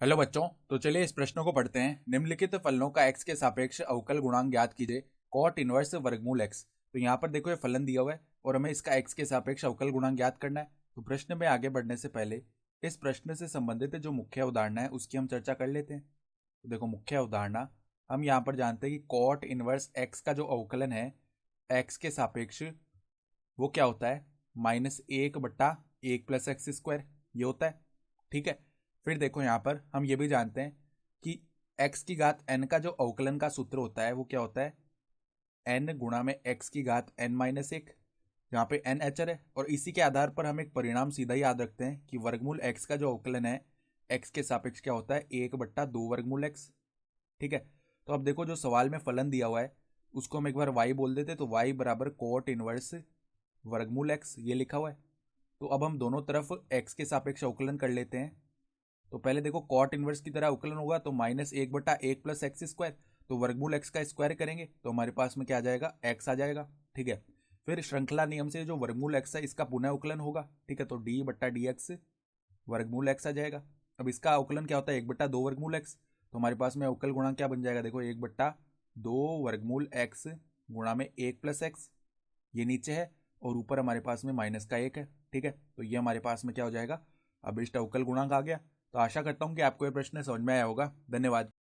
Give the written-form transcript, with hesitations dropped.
Hello बच्चों, तो चलिए इस प्रश्न को पढ़ते हैं। निम्नलिखित फलनों का x के सापेक्ष अवकल गुणांक ज्ञात कीजिए। कॉट इनवर्स वर्गमूल x। तो यहाँ पर देखो ये फलन दिया हुआ है और हमें इसका x के सापेक्ष अवकल गुणांक ज्ञात करना है। तो प्रश्न में आगे बढ़ने से पहले इस प्रश्न से संबंधित जो मुख्य अवधारणा है उसकी हम चर्चा कर लेते हैं। तो देखो मुख्य अवधारणा हम यहाँ पर जानते हैं कि कॉट इनवर्स x का जो अवकलन है x के सापेक्ष वो क्या होता है, -1/1 + x² ये होता है। ठीक है। फिर देखो यहाँ पर हम ये भी जानते हैं कि x की घात n का जो अवकलन का सूत्र होता है वो क्या होता है, n गुणा में x की घात n-1। यहाँ पे n अचर है और इसी के आधार पर हम एक परिणाम सीधा ही याद रखते हैं कि वर्गमूल x का जो अवकलन है x के सापेक्ष क्या होता है, 1/2 वर्गमूल x। ठीक है। तो अब देखो जो सवाल में फलन दिया हुआ है उसको हम एक बार y बोल देते, तो y बराबर कोट इनवर्स वर्गमूल x ये लिखा हुआ है। तो अब हम दोनों तरफ x के सापेक्ष अवकलन कर लेते हैं। तो पहले देखो कॉट इनवर्स की तरह अवकलन होगा तो -1/1 + x²। तो वर्गमूल x का स्क्वायर करेंगे तो हमारे पास में क्या आ जाएगा, x आ जाएगा। ठीक है। फिर श्रृंखला नियम से जो वर्गमूल x है इसका पुनः अवकलन होगा। ठीक है। तो d/dx वर्गमूल x आ जाएगा। अब इसका अवकलन क्या होता है, 1/2 वर्गमूल x। तो हमारे पास में अवकल गुणांक क्या बन जाएगा, देखो 1/2 वर्गमूल x गुणा में 1 + x, ये नीचे है और ऊपर हमारे पास में माइनस का 1 है। ठीक है। तो ये हमारे पास में क्या हो जाएगा, अभिष्ट अवकल गुणांक आ गया। तो आशा करता हूँ कि आपको ये प्रश्न समझ में आया होगा। धन्यवाद।